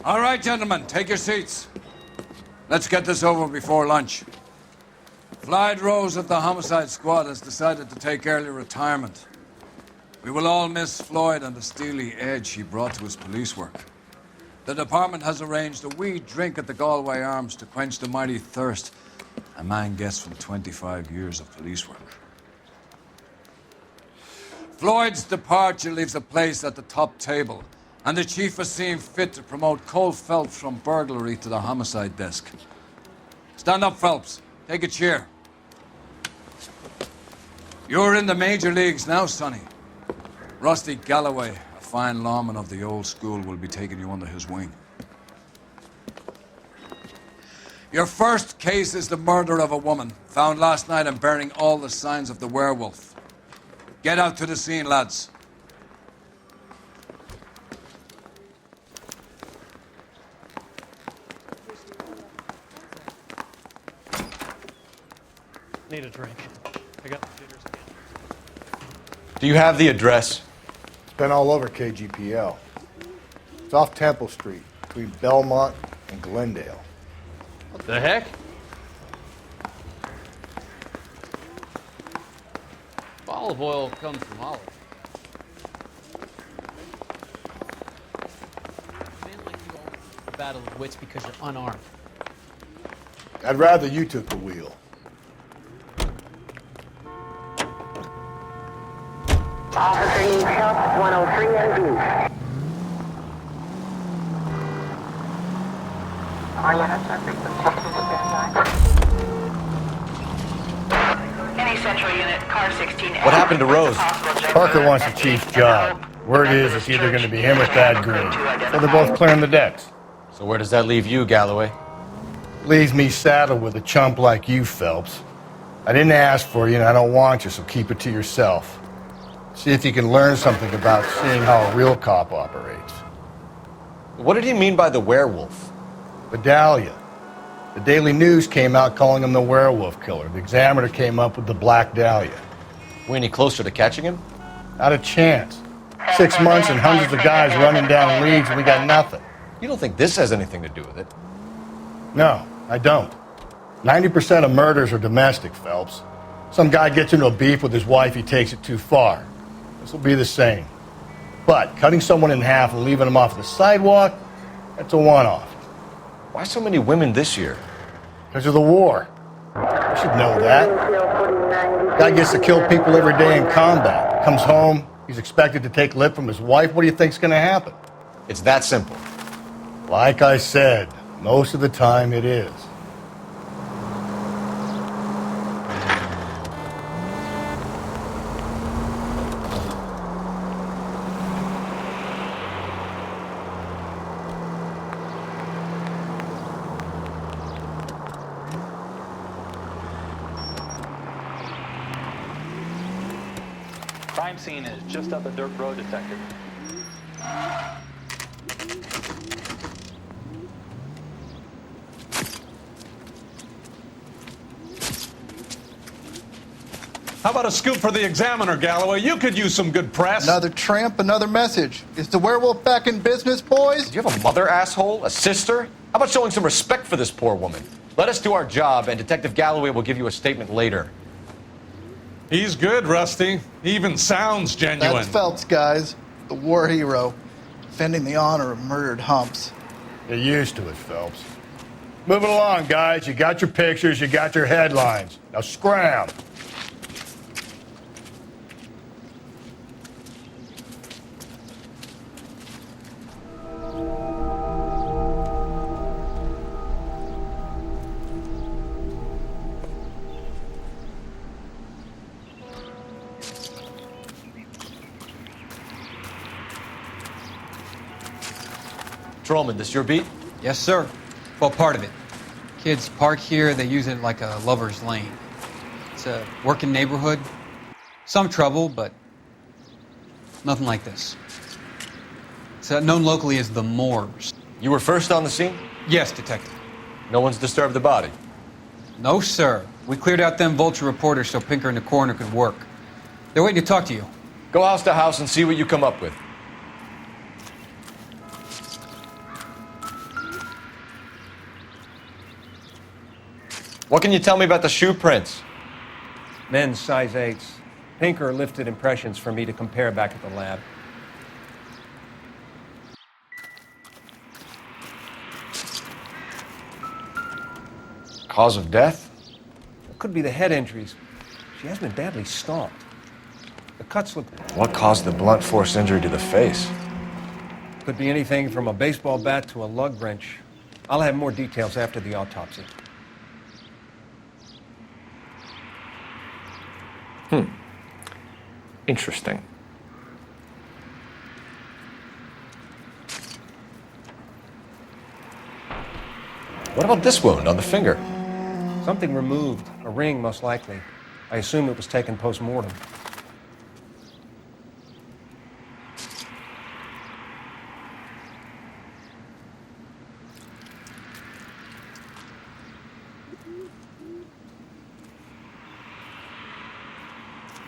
All right, gentlemen, take your seats. Let's get this over before lunch. Floyd Rose of the Homicide Squad has decided to take early retirement. We will all miss Floyd and the steely edge he brought to his police work. The department has arranged a wee drink at the Galway Arms to quench the mighty thirst a man gets from 25 years of police work. Floyd's departure leaves a place at the top table, and the chief has seen fit to promote Cole Phelps from burglary to the homicide desk. Stand up, Phelps. Take a chair. You're in the major leagues now, Sonny. Rusty Galloway, a fine lawman of the old school, will be taking you under his wing. Your first case is the murder of a woman, found last night and bearing all the signs of the werewolf. Get out to the scene, lads. Need a drink. I got the jitters again. Do you have the address? It's been all over KGPL. It's off Temple Street, between Belmont and Glendale. What the heck? Olive oil comes from olive. A man like you always loses the battle of wits because you're unarmed. I'd rather you took the wheel. Officer needs help, 103 and B. Any central unit, car 16. What happened to Rose? Parker wants the chief's job. Word is it's either going to be him or Thad Green. So they're both clearing the decks. So where does that leave you, Galloway? Leaves me saddled with a chump like you, Phelps. I didn't ask for you and I don't want you, so keep it to yourself. See if you can learn something about seeing how a real cop operates. What did he mean by the werewolf? Vidalia. The Daily News came out calling him the werewolf killer. The Examiner came up with the Black Dahlia. We any closer to catching him? Not a chance. 6 months and hundreds of guys running down leads and we got nothing. You don't think this has anything to do with it? No, I don't. 90% of murders are domestic, Phelps. Some guy gets into a beef with his wife, he takes it too far. This will be the same. But cutting someone in half and leaving them off the sidewalk, that's a one-off. Why so many women this year? Because of the war. You should know that. Guy gets to kill people every day in combat. Comes home, he's expected to take lip from his wife. What do you think's going to happen? It's that simple. Like I said, most of the time it is. Crime scene is just up a dirt road, Detective. How about a scoop for the Examiner, Galloway? You could use some good press. Another tramp, another message. Is the werewolf back in business, boys? Do you have a mother, asshole? A sister? How about showing some respect for this poor woman? Let us do our job, and Detective Galloway will give you a statement later. He's good, Rusty. He even sounds genuine. That's Phelps, guys. The war hero. Defending the honor of murdered humps. You're used to it, Phelps. Moving along, guys. You got your pictures, you got your headlines. Now scram. Patrolman, this your beat? Yes, sir. Well, part of it. Kids park here, they use it like a lover's lane. It's a working neighborhood. Some trouble, but nothing like this. It's known locally as the Moors. You were first on the scene? Yes, Detective. No one's disturbed the body? No, sir. We cleared out them vulture reporters so Pinker and the coroner could work. They're waiting to talk to you. Go house to house and see what you come up with. What can you tell me about the shoe prints? Men's size 8s. Pinker lifted impressions for me to compare back at the lab. Cause of death? It could be the head injuries. She has been badly stomped. The cuts look... What caused the blunt force injury to the face? Could be anything from a baseball bat to a lug wrench. I'll have more details after the autopsy. Interesting. What about this wound on the finger? Something removed. A ring, most likely. I assume it was taken post-mortem.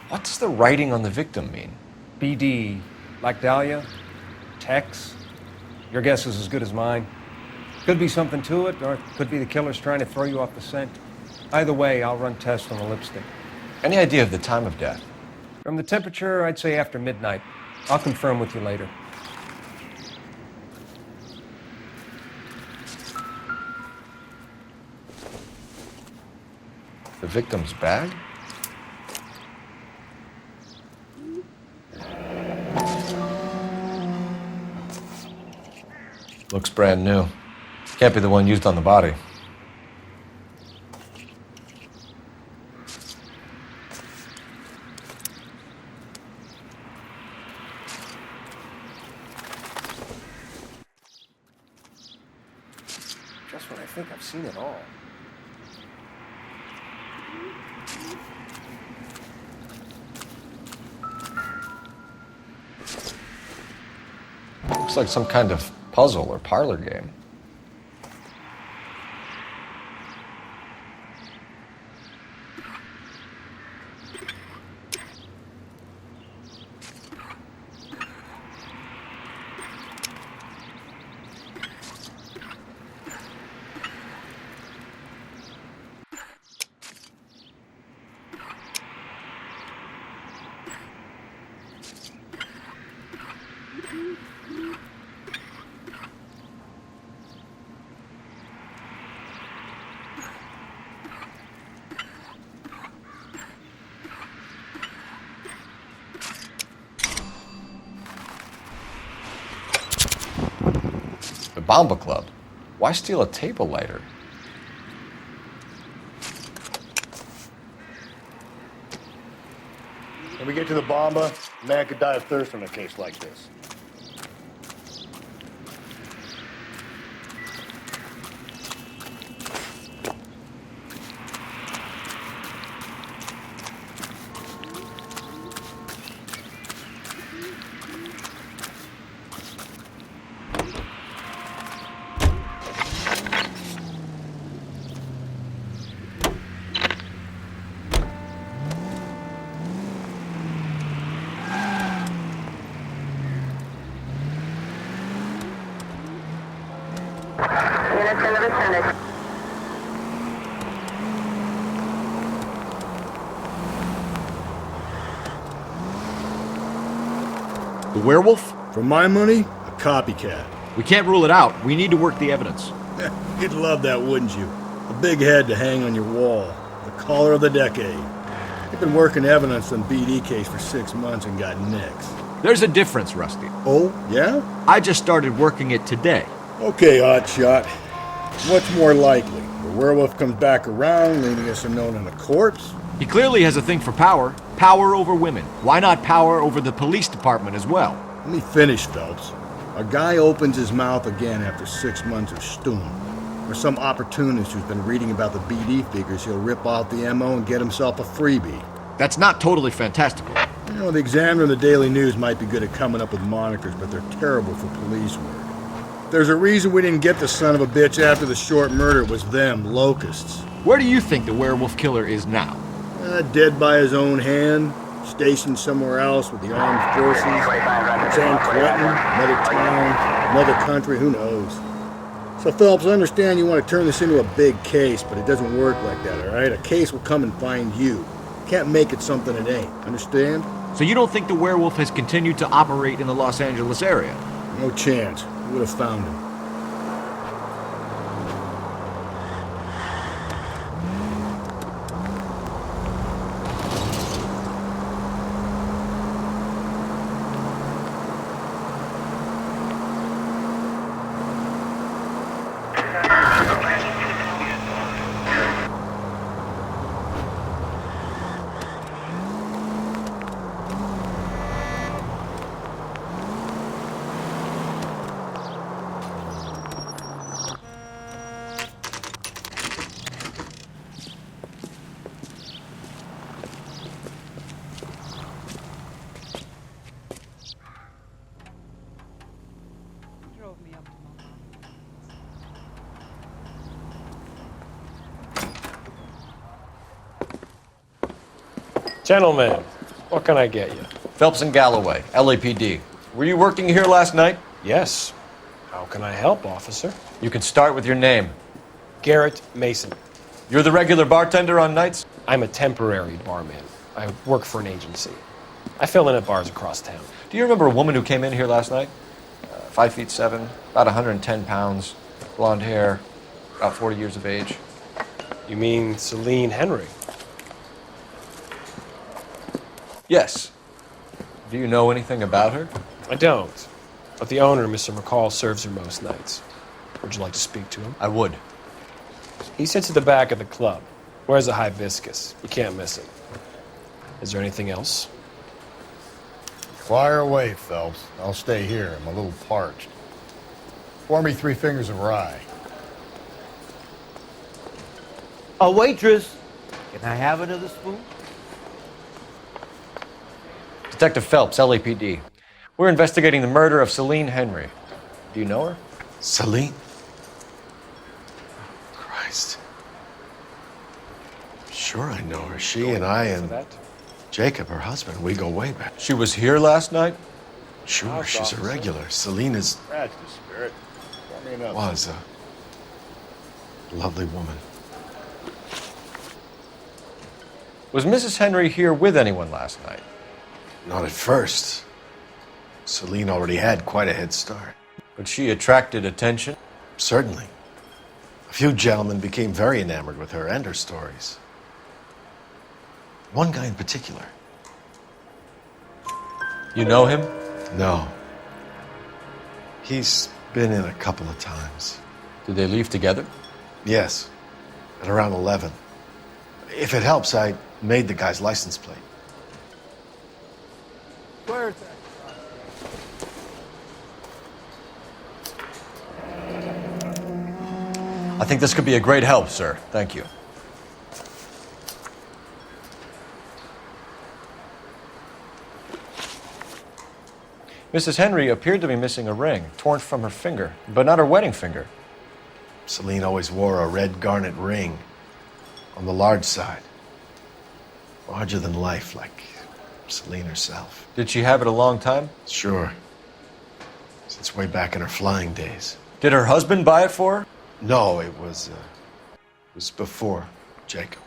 What does the writing on the victim mean? BD, like Dahlia, Tex. Your guess is as good as mine. Could be something to it, or it could be the killer's trying to throw you off the scent. Either way, I'll run tests on the lipstick. Any idea of the time of death? From the temperature, I'd say after midnight. I'll confirm with you later. The victim's bag? Looks brand new. Can't be the one used on the body. Just when I think I've seen it all. Looks like some kind of puzzle or parlor game. The Bomba Club. Why steal a table lighter? When we get to the Bomba, a man could die of thirst in a case like this. Units in the vicinity. The werewolf? For my money, a copycat. We can't rule it out. We need to work the evidence. You'd love that, wouldn't you? A big head to hang on your wall. The caller of the decade. You've been working evidence on BD case for 6 months and got nicks. There's a difference, Rusty. Oh, yeah? I just started working it today. Okay, Hotshot. What's more likely? The werewolf comes back around, leaving us unknown in a corpse? He clearly has a thing for power. Power over women. Why not power over the police department as well? Let me finish, Phelps. A guy opens his mouth again after 6 months of stewing. Or some opportunist who's been reading about the BD figures he'll rip off the MO and get himself a freebie. That's not totally fantastical. You know, the Examiner and the Daily News might be good at coming up with monikers, but they're terrible for police work. There's a reason we didn't get the son of a bitch after the short murder. It was them, locusts. Where do you think the werewolf killer is now? Dead by his own hand, stationed somewhere else with the armed forces. San Quentin, another town, another country, who knows? So, Phelps, I understand you want to turn this into a big case, but it doesn't work like that, all right? A case will come and find you. Can't make it something it ain't. Understand? So you don't think the werewolf has continued to operate in the Los Angeles area? No chance. We would have found him. Gentlemen, what can I get you? Phelps and Galloway, LAPD. Were you working here last night? Yes. How can I help, officer? You can start with your name. Garrett Mason. You're the regular bartender on nights? I'm a temporary barman. I work for an agency. I fill in at bars across town. Do you remember a woman who came in here last night? 5'7", about 110 pounds, blonde hair, about 40 years of age. You mean Celine Henry? Yes. Do you know anything about her? I don't. But the owner, Mr. McCall, serves her most nights. Would you like to speak to him? I would. He sits at the back of the club. Wears a hibiscus. You can't miss him. Is there anything else? Fire away, Phelps. I'll stay here. I'm a little parched. Pour me 3 fingers of rye. A waitress. Can I have another spoon? Detective Phelps, LAPD. We're investigating the murder of Celine Henry. Do you know her? Celine? Christ. Sure I know her. She and I and Jacob, her husband, we go way back. She was here last night? Sure, she's a regular. Celine is... That's the spirit. Was a lovely woman. Was Mrs. Henry here with anyone last night? Not at first. Celine already had quite a head start. But she attracted attention? Certainly. A few gentlemen became very enamored with her and her stories. One guy in particular. You know him? No. He's been in a couple of times. Did they leave together? Yes. At around 11. If it helps, I made the guy's license plate. Where's that? I think this could be a great help, sir. Thank you. Mrs. Henry appeared to be missing a ring, torn from her finger, but not her wedding finger. Celine always wore a red garnet ring on the large side. Larger than life, like Celine herself. Did she have it a long time? Sure. Since way back in her flying days. Did her husband buy it for her? No, it was before Jacob.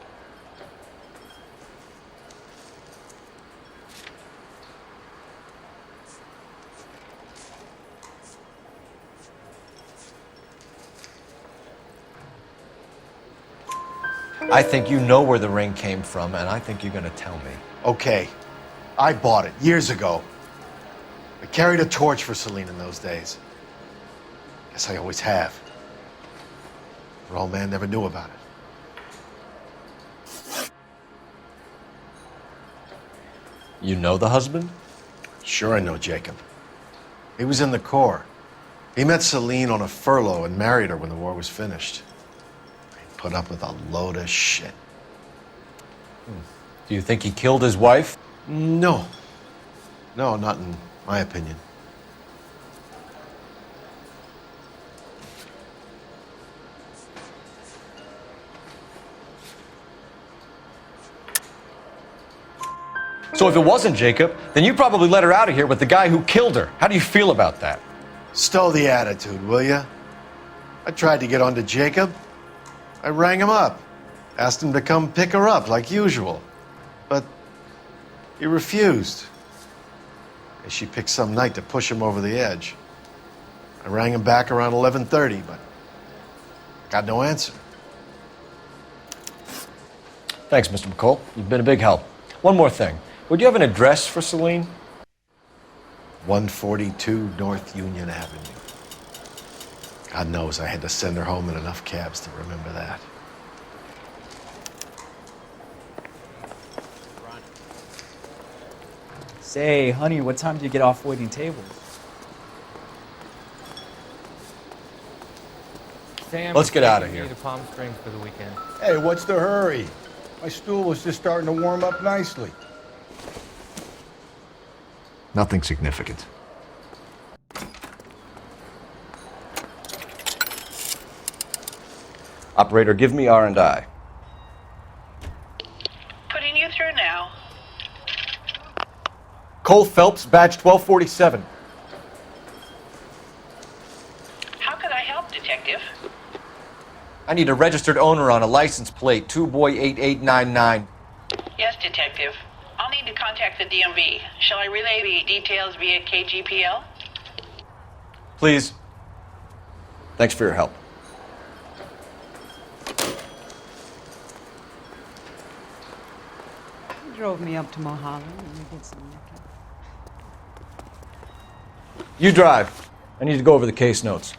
I think you know where the ring came from, and I think you're going to tell me. Okay. I bought it years ago. I carried a torch for Celine in those days. Guess I always have. Her old man never knew about it. You know the husband? Sure I know Jacob. He was in the Corps. He met Celine on a furlough and married her when the war was finished. He put up with a load of shit. Do you think he killed his wife? No. No, not in my opinion. So if it wasn't Jacob, then you probably let her out of here with the guy who killed her. How do you feel about that? Stow the attitude, will ya? I tried to get onto Jacob. I rang him up, asked him to come pick her up like usual. But he refused. And she picked some night to push him over the edge. I rang him back around 11:30, but got no answer. Thanks, Mr. McCall. You've been a big help. One more thing. Would you have an address for Celine? 142 North Union Avenue. God knows I had to send her home in enough cabs to remember that. Say, honey, what time do you get off waiting tables? Sam, Let's get out of here. To Palm Springs for the weekend. Hey, what's the hurry? My stool was just starting to warm up nicely. Nothing significant. Operator, give me R&I. Putting you through now. Cole Phelps, badge 1247. How could I help, Detective? I need a registered owner on a license plate, 2boy8899. Yes, Detective. I'll need to contact the DMV. Shall I relay the details via KGPL? Please. Thanks for your help. He drove me up to Mulholland and we did some looking. You drive. I need to go over the case notes.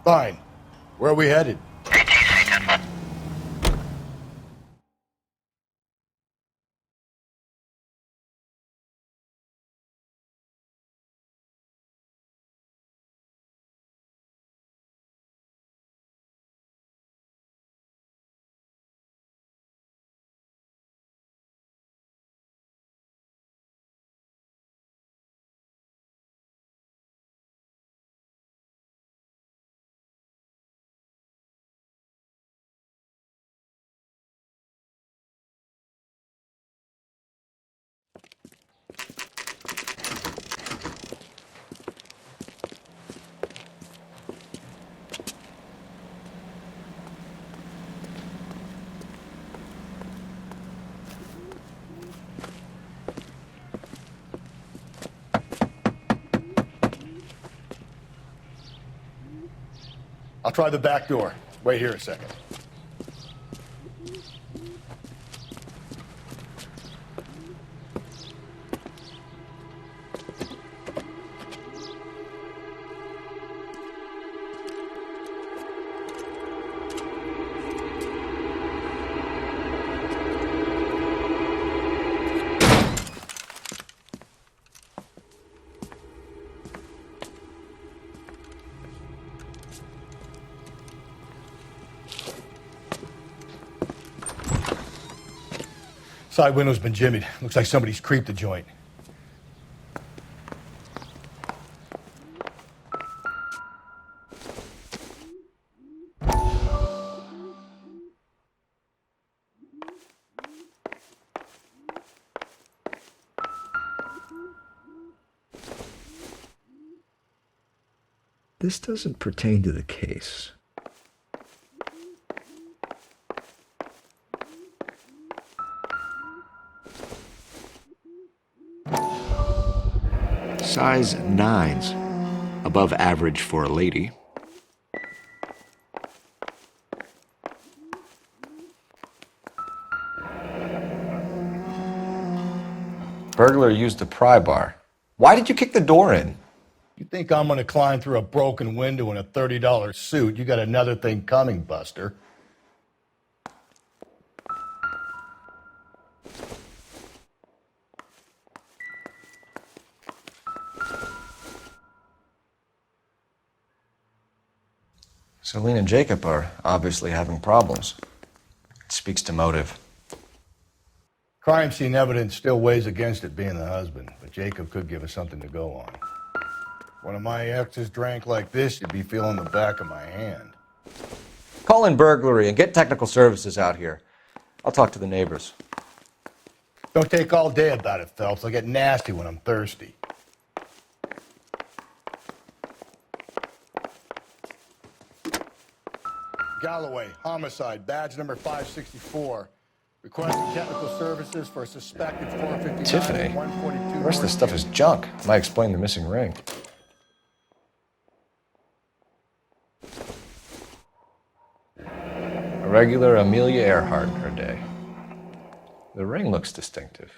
Fine. Where are we headed? I'll try the back door. Wait here a second. Side window's been jimmied. Looks like somebody's creeped the joint. This doesn't pertain to the case. Size 9s, above average for a lady. Burglar used a pry bar. Why did you kick the door in? You think I'm gonna climb through a broken window in a $30 suit? You got another thing coming, Buster. Celine and Jacob are obviously having problems. It speaks to motive. Crime scene evidence still weighs against it being the husband, but Jacob could give us something to go on. If one of my exes drank like this, you'd be feeling the back of my hand. Call in burglary and get technical services out here. I'll talk to the neighbors. Don't take all day about it, Phelps. I'll get nasty when I'm thirsty. Galloway, homicide, badge number 564. Requesting technical services for a suspected 459 Tiffany? and 142. The rest of this stuff is junk. Might explain the missing ring. A regular Amelia Earhart in her day. The ring looks distinctive.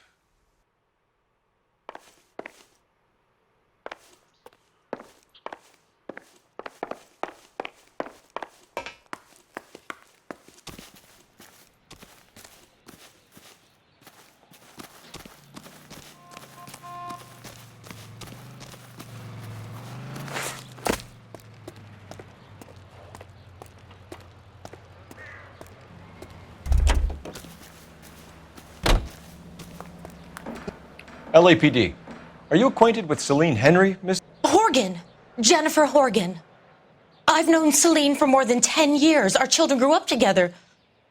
LAPD. Are you acquainted with Celine Henry, Miss? Horgan. Jennifer Horgan. I've known Celine for more than 10 years. Our children grew up together.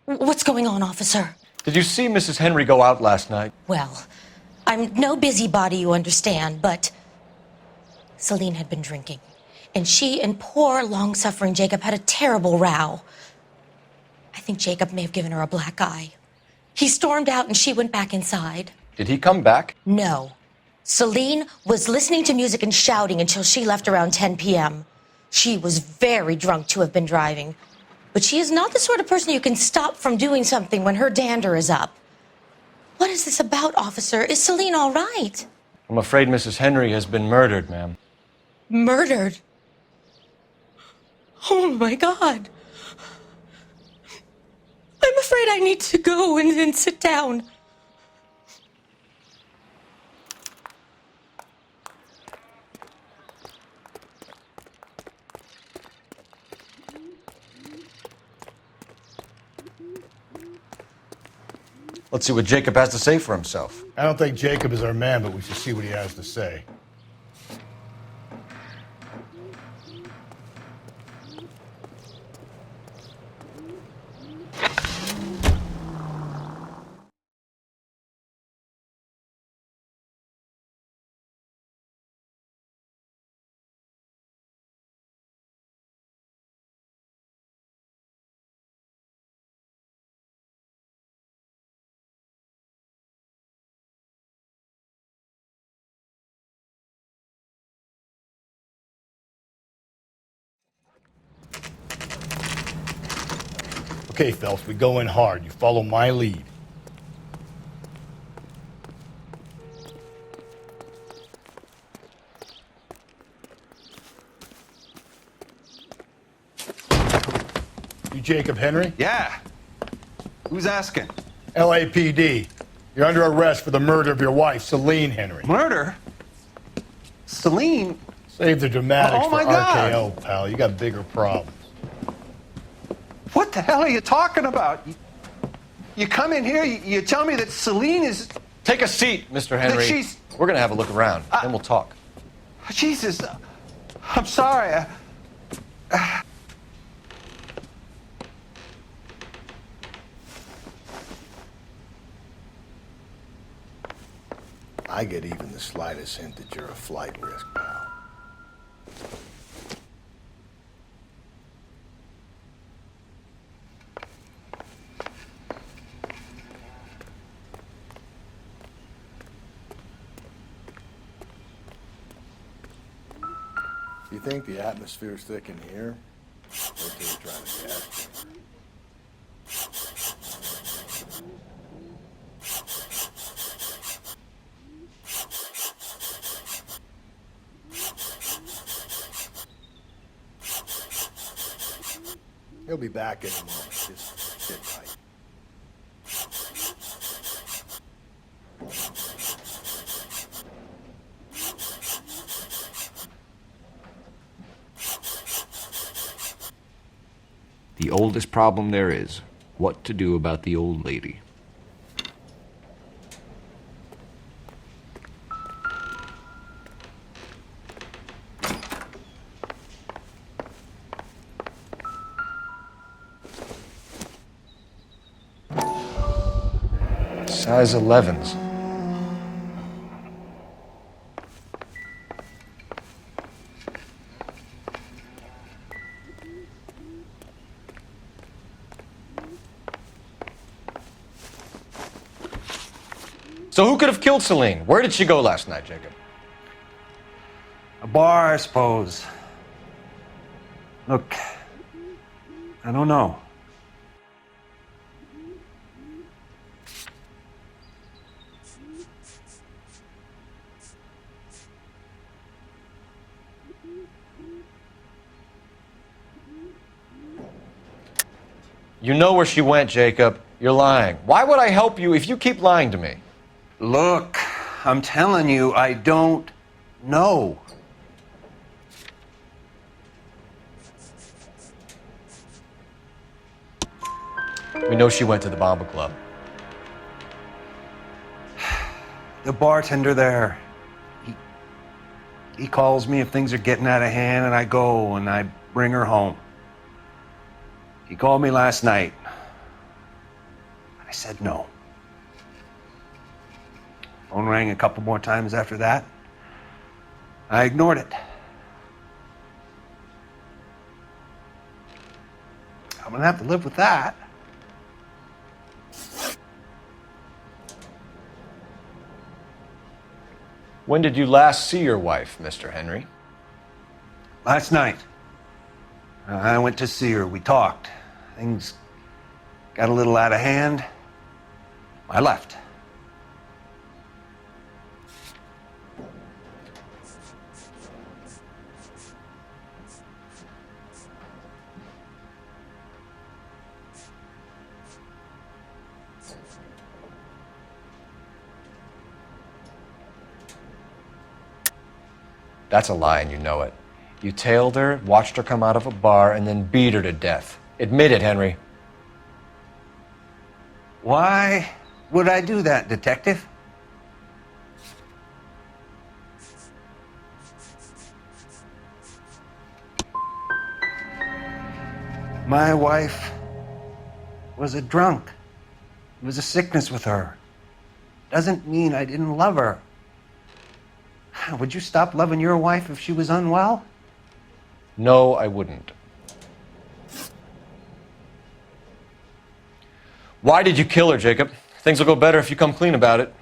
What's going on, officer? Did you see Mrs. Henry go out last night? Well, I'm no busybody, you understand, but Celine had been drinking. And she and poor, long-suffering Jacob had a terrible row. I think Jacob may have given her a black eye. He stormed out and she went back inside. Did he come back? No. Celine was listening to music and shouting until she left around 10 p.m. She was very drunk to have been driving. But she is not the sort of person you can stop from doing something when her dander is up. What is this about, officer? Is Celine all right? I'm afraid Mrs. Henry has been murdered, ma'am. Murdered? Oh, my God. I'm afraid I need to go and sit down. Let's see what Jacob has to say for himself. I don't think Jacob is our man, but we should see what he has to say. Okay, Phelps, we go in hard. You follow my lead. You Jacob Henry? Yeah. Who's asking? LAPD. You're under arrest for the murder of your wife, Celine Henry. Murder? Celine? Save the dramatics Oh, my for God. RKO, pal. You got bigger problems. What the hell are you talking about? You come in here, you tell me that Celine is... Take a seat, Mr. Henry. That she's... We're gonna have a look around, then we'll talk. Jesus, I'm sorry. I get even the slightest hint that you're a flight risk, pal. You think the atmosphere's thick in here? Wait till you try the gas chamber. He'll be back in a moment. Just sit tight. The oldest problem there is, what to do about the old lady. Size 11s. So who could have killed Celine? Where did she go last night, Jacob? A bar, I suppose. Look, I don't know. You know where she went, Jacob. You're lying. Why would I help you if you keep lying to me? Look, I'm telling you, I don't know. We know she went to the Bomba Club. The bartender there. He calls me if things are getting out of hand, and I go and I bring her home. He called me last night. I said no. Phone rang a couple more times after that. I ignored it. I'm gonna have to live with that. When did you last see your wife, Mr. Henry? Last night. I went to see her. We talked. Things got a little out of hand. I left. That's a lie, and you know it. You tailed her, watched her come out of a bar, and then beat her to death. Admit it, Henry. Why would I do that, Detective? My wife was a drunk. It was a sickness with her. Doesn't mean I didn't love her. Would you stop loving your wife if she was unwell? No, I wouldn't. Why did you kill her, Jacob? Things will go better if you come clean about it.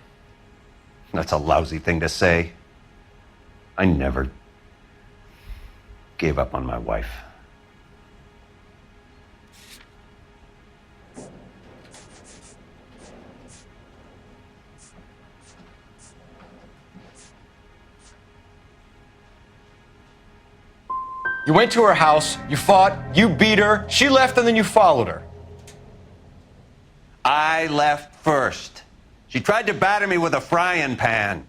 That's a lousy thing to say. I never gave up on my wife. You went to her house, you fought, you beat her, she left, and then you followed her. I left first. She tried to batter me with a frying pan.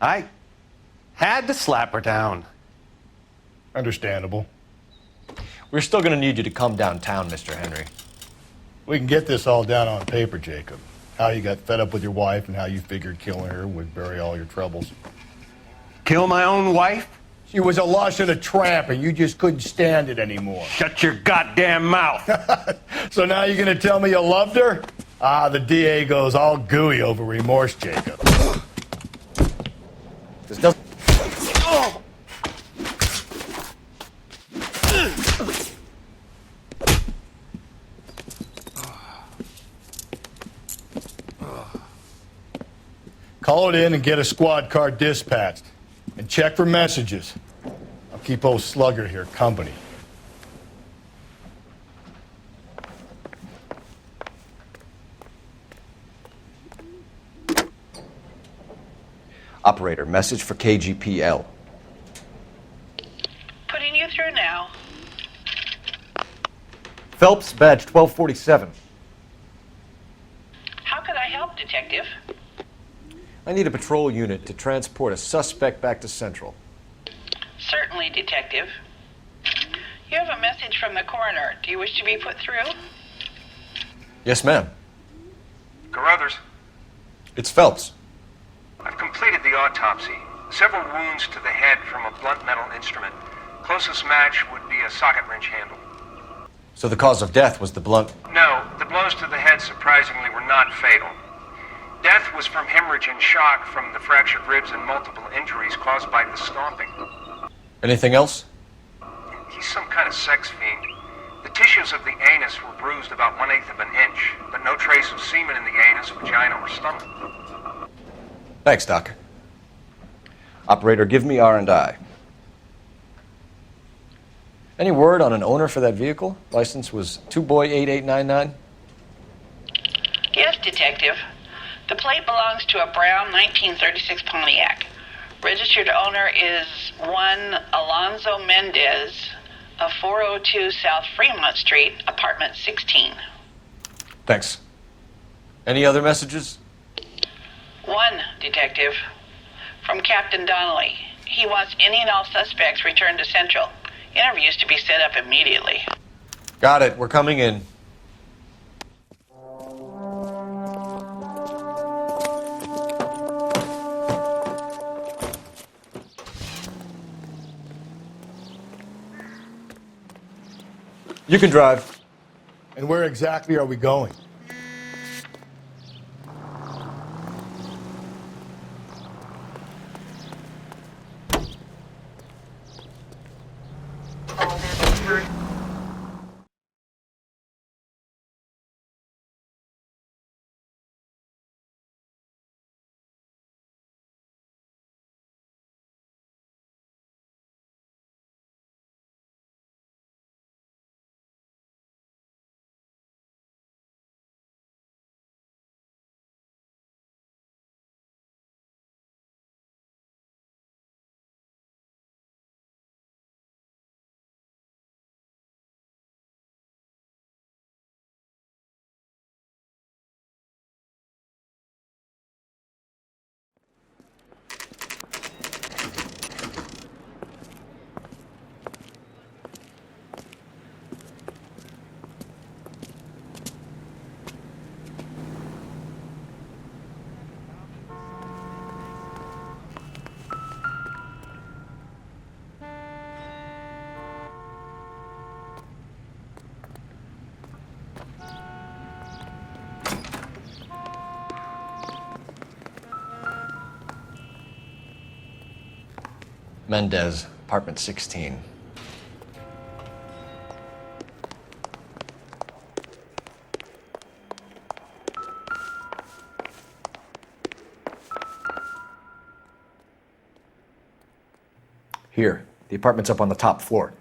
I had to slap her down. Understandable. We're still going to need you to come downtown, Mr. Henry. We can get this all down on paper, Jacob. How you got fed up with your wife and how you figured killing her would bury all your troubles. Kill my own wife? She was a lush and a tramp, and you just couldn't stand it anymore. Shut your goddamn mouth. So now you're going to tell me you loved her? Ah, the DA goes all gooey over remorse, Jacob. This doesn't... Call it in and get a squad car dispatched. And check for messages. I'll keep old Slugger here company. Operator, message for KGPL. Putting you through now. Phelps, badge 1247. How could I help, Detective? I need a patrol unit to transport a suspect back to Central. Certainly, Detective. You have a message from the coroner. Do you wish to be put through? Yes, ma'am. Carruthers, It's Phelps. I've completed the autopsy. Several wounds to the head from a blunt metal instrument. Closest match would be a socket wrench handle. So the cause of death was the blunt... No, the blows to the head surprisingly were not fatal. Death was from hemorrhage and shock from the fractured ribs and multiple injuries caused by the stomping. Anything else? He's some kind of sex fiend. The tissues of the anus were bruised about 1/8 of an inch, but no trace of semen in the anus, vagina, or stomach. Thanks, Doc. Operator, give me R&I. Any word on an owner for that vehicle? License was 2boy8899. Yes, Detective. The plate belongs to a brown 1936 Pontiac. Registered owner is one Alonzo Mendez of 402 South Fremont Street, apartment 16. Thanks. Any other messages? One, Detective. From Captain Donnelly. He wants any and all suspects returned to Central. Interviews to be set up immediately. Got it. We're coming in. You can drive. And where exactly are we going? Mendez, apartment 16. Here, the apartment's up on the top floor.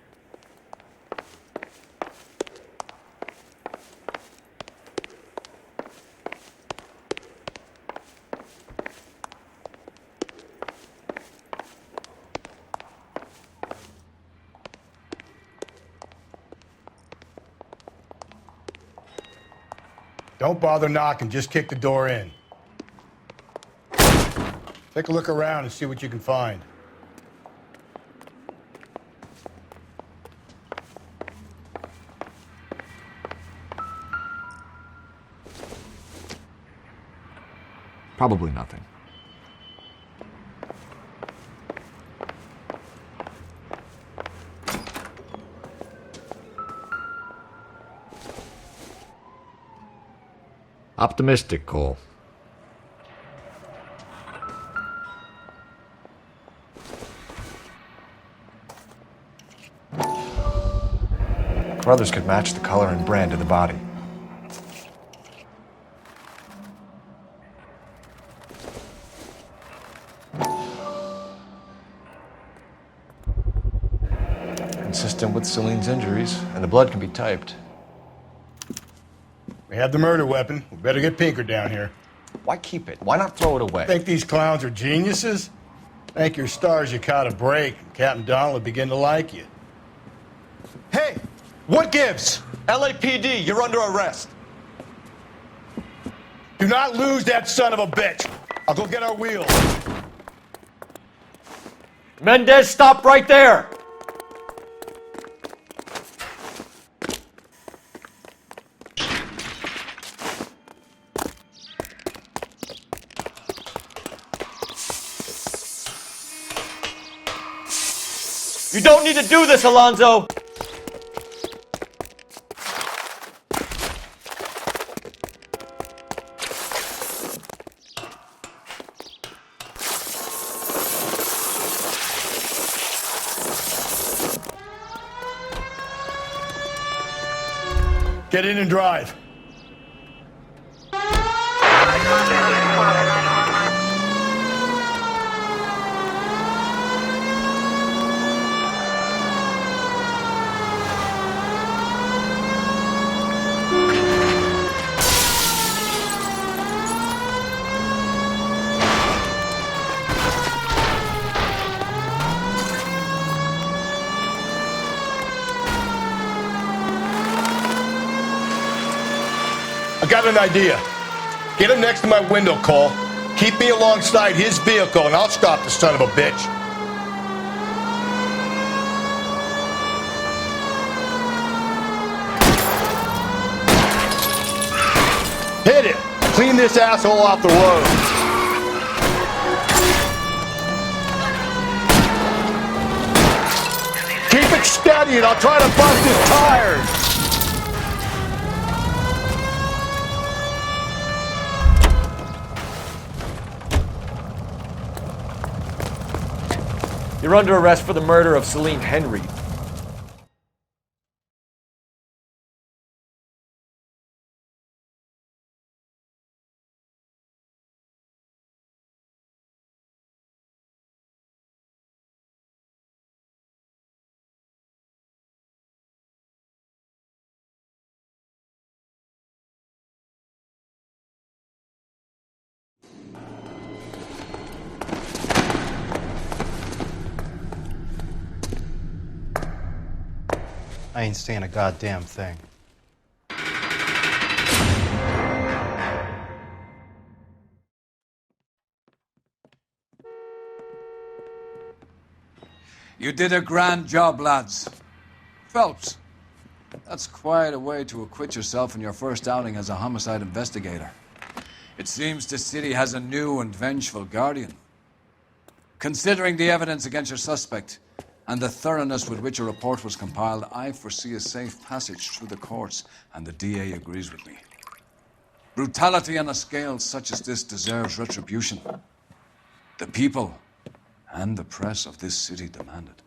Don't bother knocking, just kick the door in. Take a look around and see what you can find. Probably nothing. Optimistic, Cole. Brothers could match the color and brand of the body. Consistent with Celine's injuries, and the blood can be typed. We have the murder weapon. We better get Pinker down here. Why keep it? Why not throw it away? Think these clowns are geniuses? Thank your stars you caught a break. Captain Donald will begin to like you. Hey! What gives? LAPD, you're under arrest. Do not lose that son of a bitch. I'll go get our wheels. Mendez, stop right there! You don't need to do this, Alonzo! Get in and drive. I got an idea. Get him next to my window, Cole. Keep me alongside his vehicle, and I'll stop the son of a bitch. Hit it! Clean this asshole off the road. Keep it steady, and I'll try to bust his tires. You're under arrest for the murder of Celine Henry. I ain't saying a goddamn thing. You did a grand job, lads. Phelps, that's quite a way to acquit yourself in your first outing as a homicide investigator. It seems the city has a new and vengeful guardian. Considering the evidence against your suspect, and the thoroughness with which a report was compiled, I foresee a safe passage through the courts, and the DA agrees with me. Brutality on a scale such as this deserves retribution. The people and the press of this city demand it.